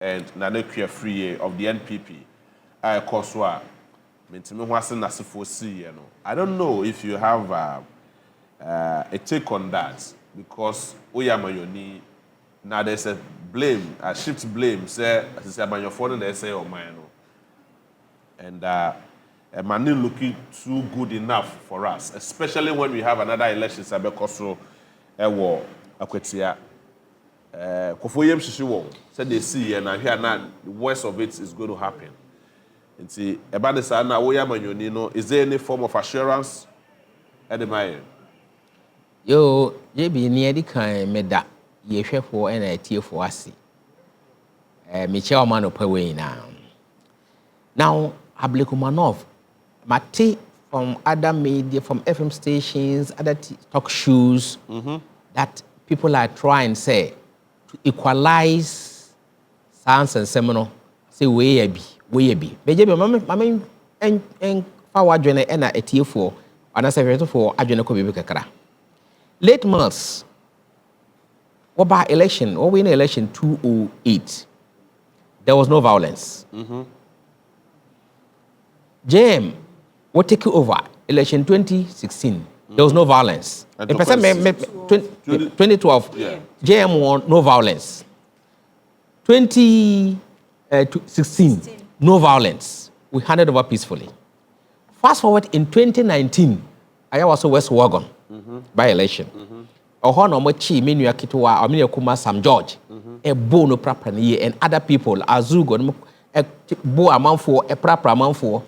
and Nanekwe Free of the NPP. I Koswa. I don't know if you have a take on that because Oyamayoni now there's a blame, a shift blame, say about your phone they say or mine. And Mani looking too good enough for us, especially when we have another election Sabekoso war Akwetia. Kofoyem Shishiwo said they see and I hear now the worst of it is going to happen. And see about the sana Oyamayoni, is there any form of assurance at the mine? Yo, ye be near the kind made that ye share for and a tear for us. Michelle Mano Paway now. Now, Ablekumanov, Mate from other media, from FM stations, other talk shows, that people are trying to say to equalize science and seminal. Say, where be. Beje, Mamma, and Power Journey and a tier for, and a secretary for Adjana Kobe. Late months, or by election, or win election 208, there was no violence. JM will take over election 2016. There was no violence. 2012, JM won no violence. 2016, no violence. We handed over peacefully. Fast forward in 2019, I was West Wagon by election. Ohono Mochi, Minu Kitwa, Amina Kuma, Sam George, a bono properly, and other people, Azugo, a bo amount for a proper amount for.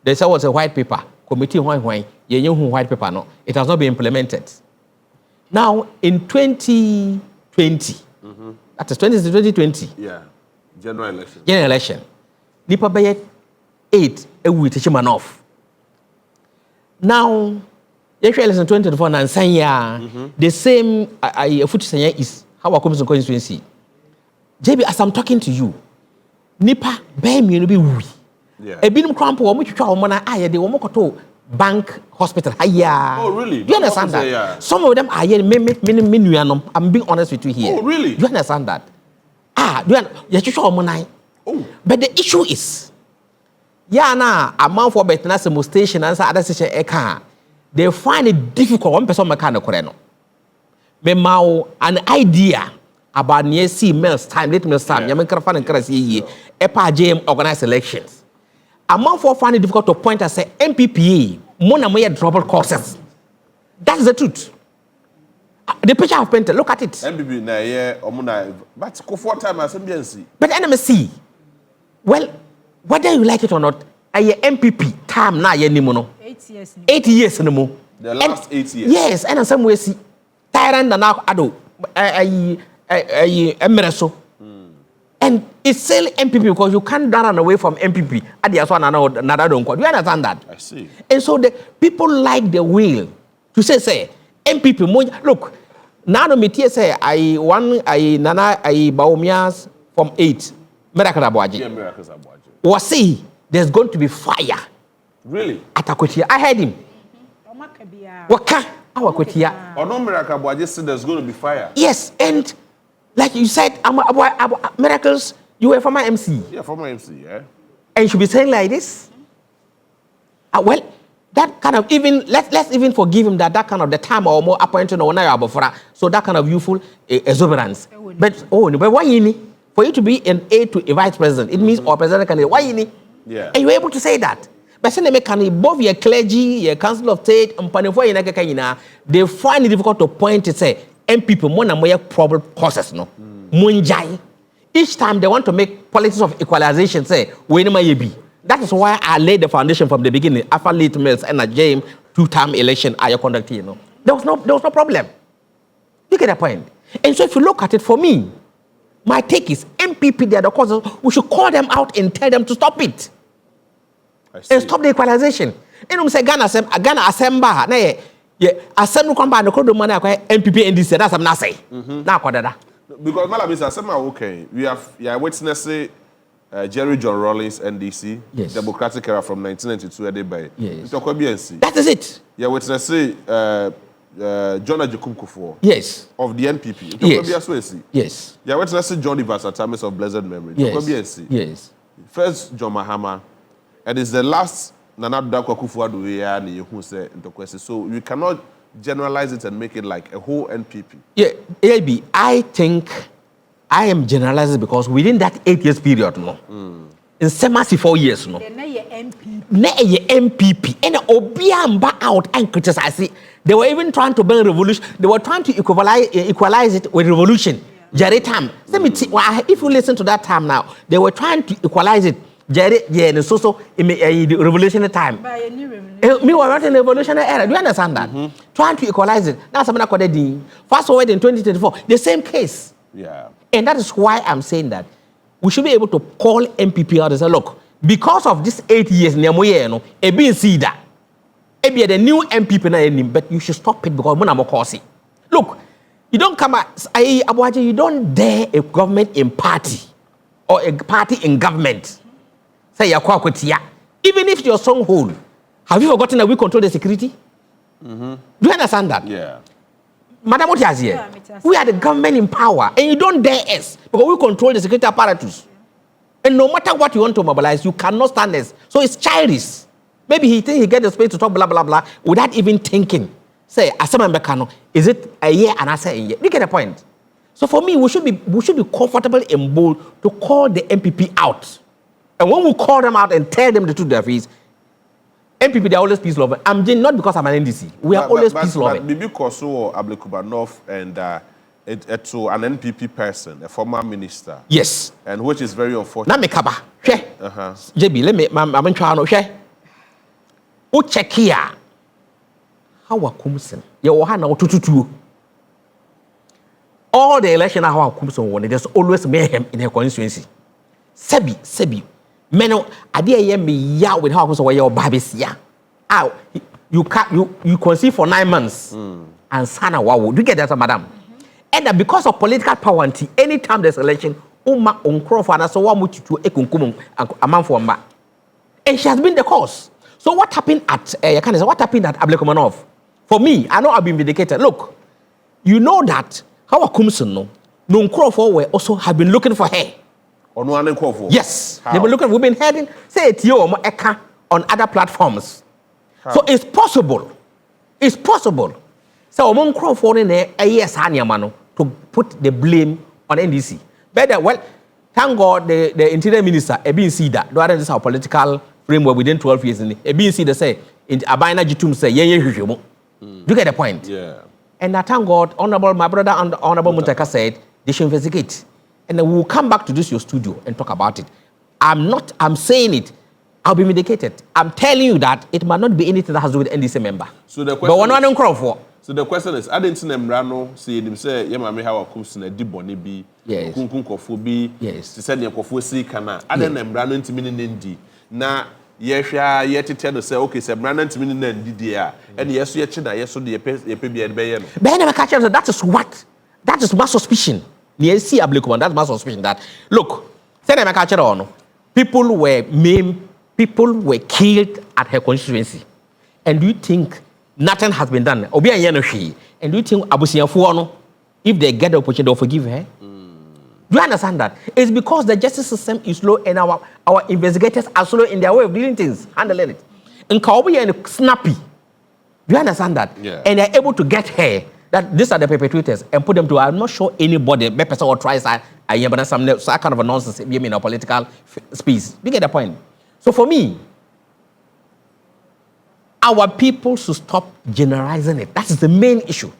There was a white paper, committee white, you know white paper, no. It has not been implemented. Now, in 2020, that is 2020. Yeah, general election. General election. Nipa Bayet 8, a week to man off. Now, Electoral election 2024, the same footage is Hawa Koomson constituency. JB, as I'm talking to you, Nipa Bay me be we. A bin crumple, which you try mona aye, they won't go to bank hospital. Oh, really? Do you understand that? Yeah. Some of them are here, I'm being honest with you here. Oh, really? Do you understand that? You try mona. Oh. But the issue is, a month for Betnasimo station and other station eka. They find it difficult. One person mechanic koreno. Me mau an idea about near meals time, late meals time. Yamen karafan and karasi ye. Epa JM organized elections. A month for find it difficult to point and say MPPA mona moya trouble causes. That's the truth. The picture I've painted. Look at it. MPP na ye omuna. But go for time as MBNC. But NMC. Well, whether you like it or not, a MPP time na ye nimono. 8 years. 8 years no more. The last 8 years. Yes, and in some way see tyrant and now ado emereso. And it's still MPP because you can't run away from MPP. At the one another don't quote. You understand that? I see. And so the people like the will to say MPP. Look, now the media say I Baumias from 8. Miracle Abuaji. Yeah, Miracles Abuaji. Was see there's going to be fire. Really? At Akwetia. I heard him. Waka Akwetia. Or no Miracle Abuaji said there's going to be fire. Yes, and like you said, Miracles, you were former MC. Yeah, former MC, yeah. And you should be saying like this. Well, that kind of even let's even forgive him that kind of the time or more appointed or now so that kind of youthful exuberance. But why you need for you to be an aide to a vice president? It means or president candidate. Why you need? Yeah. And you're able to say that. But say they can both your clergy, your council of state, and they find it difficult to point to say MPP more and more problem causes no. Munjai. Each time they want to make politics of equalization, say we be. That is why I laid the foundation from the beginning. After late mills and a JM 2-term election, I conducted. You know, there was no problem. You get the point. And so if you look at it, for me, my take is MPP. They are the causes. We should call them out and tell them to stop it. And stop the equalization. And we say Ghana assemble. Assembly come by the code money MPP and this. That's what I'm saying. Now what that? Because Malabisa assemble okay. We have witnessing Jerry John Rawlings NDC, yes. Democratic era from 1992 by. Yes. That is it. Yeah, witnessing John Ajekum Yes. Of the NPP. Yes. Yeah, what's that? John Ivas at times of blessed memory. Yes. First, John Mahama, and it's the last Nana Akufo-Addo who said into so we cannot generalize it and make it like a whole NPP. Yeah, AB, I think I am generalizing because within that 8 years period, no, in 4 years, no, MPP, and Obiamba out and criticize it. They were even trying to bring revolution. They were trying to equalize it with revolution. Jerry Tam. If you listen to that time now, they were trying to equalize it. Jerry, yeah, and so in the revolutionary time. By a new revolution. Me were not in the revolutionary era. Do you understand that? Trying to equalize it. Now somebody called it. Fast forward in 2024, the same case. Yeah. And that is why I'm saying that we should be able to call MPP out and say, look, because of this 8 years, it being see that. Maybe the new MPP, but you should stop it because I'm a look, you don't come at you don't dare a government in party or a party in government. Say even if your stronghold, have you forgotten that we control the security? Do you understand that? Yeah. Madam Otiazie, we are the government in power, and you don't dare us because we control the security apparatus. And no matter what you want to mobilize, you cannot stand us. So it's childish. Maybe he thinks he get the space to talk blah blah blah without even thinking. Say, is it a year and I say a year? You get the point. So for me, we should be comfortable and bold to call the MPP out. And when we call them out and tell them the truth, their face, MPP they're always peace loving. I'm not because I'm an NDC. We are always peace loving. Bibi Koso Ablekubanov and to an NPP person, a former minister. Yes. And which is very unfortunate. Na mekaba. JB, let me I'm trying to share. O check here. Hawa Koomson. You have now 222. All the election Hawa Koomson won. There's always mayhem in her constituency. Sebi. Meno, idea ye me ya with Hawa Koomson where your babies ya. You conceive for 9 months. And sana wow. Do you get that, madam? And that because of political power, anytime there's election, Uma unkro for so wa mutu to ekunkum a man for ma. And she has been the cause. So what happened at Ablekubanov? For me, I know I've been vindicated. Look, you know that Hawa Koomson, no Crawford also have been looking for her. Yes, they've been looking. We've been heading, say it on other platforms. How? So it's possible. It's possible. So among Crawford in there, yes, to put the blame on NDC. Better, well, thank God the Interior Minister, Ebin Sida, this is our political framework within 12 years. Ebin Sida say, in Abina Jitum say, yeah. You get the point? Yeah. And I thank God, my brother Honorable Muntaka said, they should investigate. And then we'll come back to this your studio and talk about it. I'm saying it. I'll be vindicated. I'm telling you that it might not be anything that has to do with NDC member. So the question but we're not in Crawford. So the question is, I didn't see them rano say him say, yeah, mami Hawa Koomson a diboni bi, kunkun kofu bi, to send your kofu si kana. I didn't them rano into meaning nendi. Na yeshia yet tell say okay, say rano into meaning nendi dia. And yes, you china yes so the yepe and bayeno. But never catch up. That is my suspicion. Near see Ablekubanov, that's my suspicion. That look, say never catch on. People were maimed. People were killed at her constituency. And do you think nothing has been done? And do you think Abusiafuano, if they get the opportunity, they'll forgive her? Do you understand that? It's because the justice system is slow and our investigators are slow in their way of doing things, handling it. And Kaobi and snappy. Do you understand that? Yeah. And they're able to get her, that these are the perpetrators, and put them to, I'm not sure anybody, person or tries some kind of a nonsense in a political space. Do you get the point? So for me, our people should stop generalizing it. That is the main issue.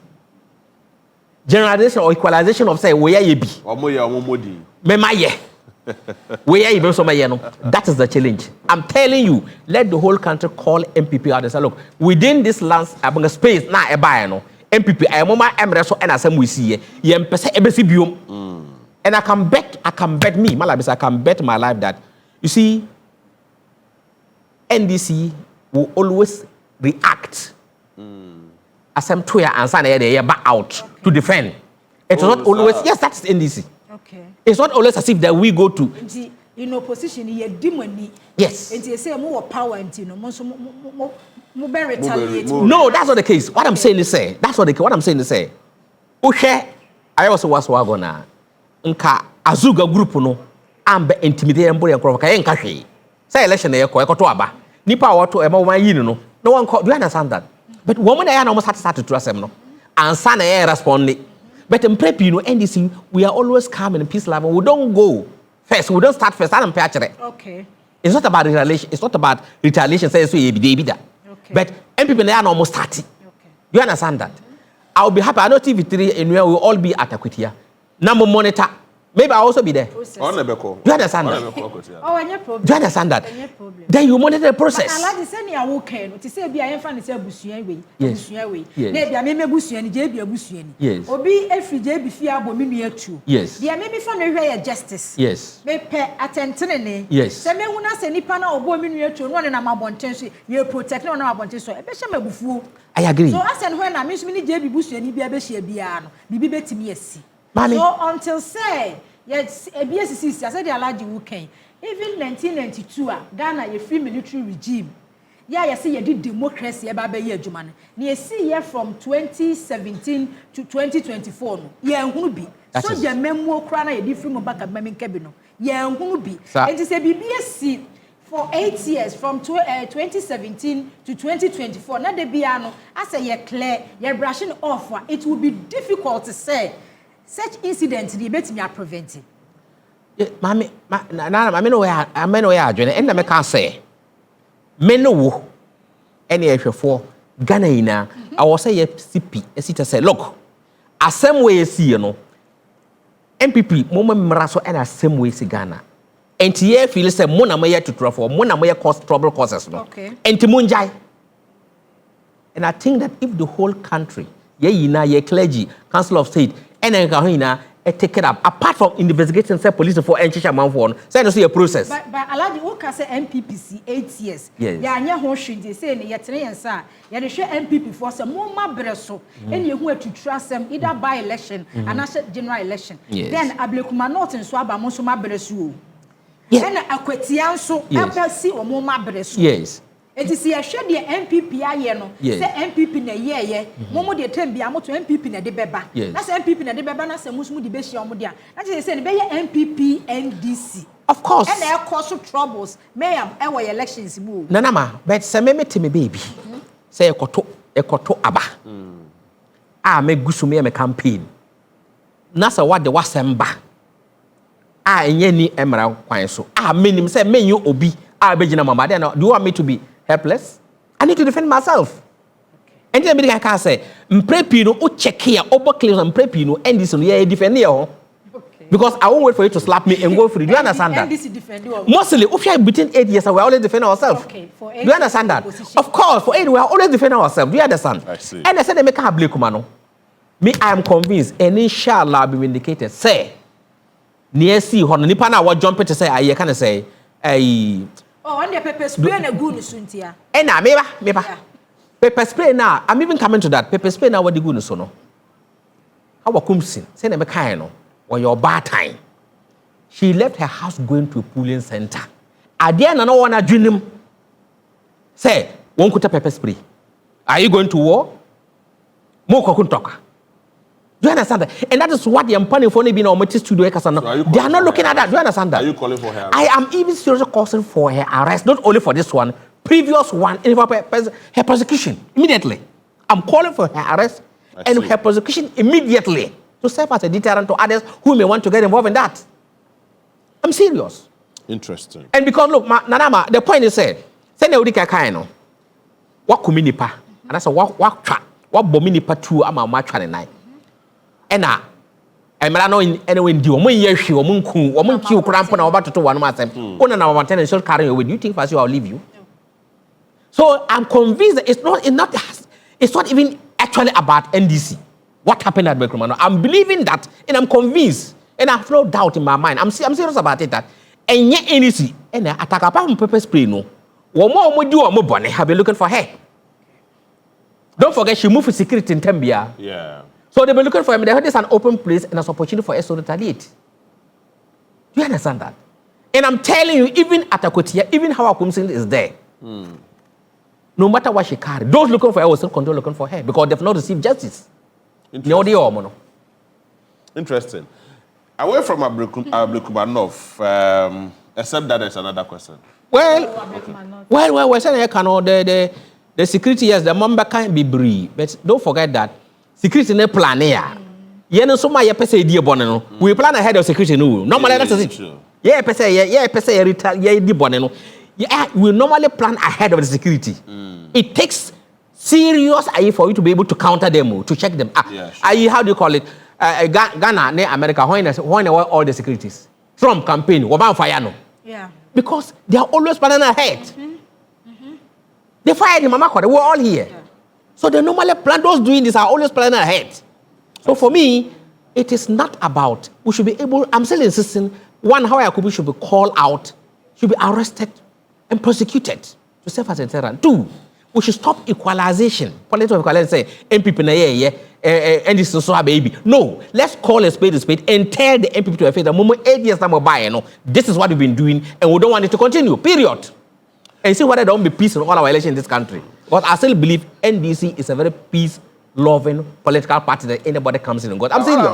Generalization or equalization of say where you be. That is the challenge. I'm telling you, let the whole country call MPP out and say, look, within this land space now MPP I mama emreso and asem we see and I can bet me, Malabis, I can bet my life that you see NDC will always react as some twia and sign back out to defend. It's not always, yes, that's NDC. Okay. It's not always as if that we go to in opposition, ye demoni. Yes. And you say more power and you know, more retaliate. No, that's not the case. What I'm saying is say, that's what I'm saying is say. Ushe, I also was wagona. Nka Azuga group no, ambe intimidate and bully and provoke. Enka say election na yeko to aba. Nipa wato ema 1 year no. No one call. Do you understand that? But woman I almost had to trust them no. And son I respond. But in prep, you know, NDC, we are always calm and peace loving. We don't go first. We don't start first. Okay. It's not about retaliation. It's not about retaliation. Say so okay. But MPP they are almost 30. Okay. You understand that? I'll be happy. I know TV3 and we will all be at Aquitia. Number monitor. Maybe I'll also be there. Do you understand that? Oh, any problem. Do you understand that? Then you monitor the process. I like to say you are okay. To say be I find say busuan we. Busuan we. Na bia me busuan je bia busuan. Yes. Obi efri je bi fi abo me nua tu. Yes. Bia me fa no hwe justice. Yes. Me pe atentene ne. Yes. Se me hu na se nipa na obo me nua tu no na mabonten so ye protect no na mabonten so e be hye mabufuo. I agree. So asen hwe na me so ni je bi busuan bia be hye bia no. Bibi betimi asi. Mommy. So until say yes, ABSC, I said the allergy weekend. Even 1992, Ghana, a free military regime. Yeah, you see, you did democracy about a year, Juman. You see, here from 2017 to 2024. Yeah, who be? So the memo crana, you did from back at Mamin Cabino. Yeah, who be? It is a BBSC for 8 years from 2017 to 2024. Now, the piano, I say, you're clear, you're brushing off. It will be difficult to say. Such incidents, the bet me are prevented. Mammy, I know where I join, and I can't say. Men no any issue for Ghana. I was say a CP, a city say, look, a same way see, you know, MPP, Moment Maraso, and a same way see Ghana. And here feels a Mona Maya to trouble, Mona Maya cause trouble causes, no. Okay. And Timunjai. And I think that if the whole country, ye clergy, Council of State, and then take it up. Apart from investigation, say police for and Chisha man for, say no see a process. But Aladi Oka say MPPC 8 years. Yes. Ya anya ho hwe dey say ne yetere yensa. Ya de hwe MPP for say mo ma breso. And you who to trust them either by election and general election. Yes. Then Ablekuma North nso aba mo so ma breso. Yes. And Akwatia nso abasi o mo ma breso. Yes. It is here share the MPP aye no say MPP na ye mo de tem bia mo to MPP na de beba na say MPP na de beba na say musmu de be hia mo de a na say ne be ye MPP NDC of course and there cause troubles may am e wo elections mu nana ma but say me teme baby say ekoto aba me gusu me campaign na say what the wasemba enye ni emra kwan so menim say menyo obi begina mama then do you want me to be helpless? I need to defend myself. Okay. And then I can say, "Mpre o check here, over clear and mpre and this yeah defend here." Okay. Because I won't wait for you to slap me and go free. Do you understand that? Mostly, if you are between 8 years, we always defend ourselves. Okay. For 8 do you understand that? Of course, for 8 we are always defending ourselves. Do you understand? I see. And I said, "They make a blame, kumano." Me, I am convinced, and inshallah, I'll be vindicated. Say, near see, when nipa na what jump to say, I can say, oh, and the pepper spray na good suntia. And now, maybe. Pepper spray now. I'm even coming to that. Pepper spray now. What the good so no? Hawa Koomson, say never kind no. Or your bad time. She left her house going to a polling center. Adiana no one a dream. Say, one could pepper spray. Are you going to war? More kokun talk. Do you understand that? And that is what the Ampani for being on Metis studio. They are not looking at that. Do you understand that? Are you calling for her arrest? I am even seriously calling for her arrest, not only for this one, previous one, and for her prosecution immediately. I'm calling for her arrest and her prosecution immediately to serve as a deterrent to others who may want to get involved in that. I'm serious. Interesting. And because look, Nanama, the point is said, say ne udika kaino. What kuminipa? And that's what bominipa two ama matcha the night. Ena emra no anyway ndi o mun yehwe o mun ku o mun kiu krampo na obato one masem una na wanten and should carry away. Do you think first I'll leave you? So I'm convinced that it's not even actually about NDC. What happened at Bekromano? I'm believing that and I'm convinced and I have no doubt in my mind. I'm serious about it that and yet NDC and attack apart pepper spray no. One more do or more bonnet have been looking for her. Don't forget she moved for security in Tembia. Yeah. So they've been looking for him. They heard there's an open place and an opportunity for us to retaliate. Do you understand that? And I'm telling you, even at Akotia, even Hawa Koomson is there. No matter what she carries, those looking for her will still continue looking for her because they've not received justice. Interesting. Away from Ablekumanov, except that there's another question. Well, saying the security, yes, the member can't be brief, but don't forget that security ne plan here. You so my pese idea boneno. We plan ahead of security no. Normally that's it. Yeah, pese di boneno. Yeah, we normally plan ahead of the security. It takes serious eye for you to be able to counter them, to check them. How do you call it? Ghana, America, when all the securities. Trump campaign, Obama fire no. Yeah. Because they are always planning ahead. They fired him, Mama. They were all here. Yeah. So they normally plan, those doing this are always planning ahead. So for me, it is not about, we should be able, I'm still insisting, one, Hawa Koomson should be called out, should be arrested and prosecuted to serve as a deterrent. Two, we should stop equalization. Political equalization, say, MPP na and this is so baby. No, let's call a spade and tell the MPP to a face the moment 8 years time by, this is what we've been doing and we don't want it to continue, period. And see whether there won't be peace in all our elections in this country. Because I still believe NDC is a very peace-loving political party that anybody comes in and goes. I'm serious.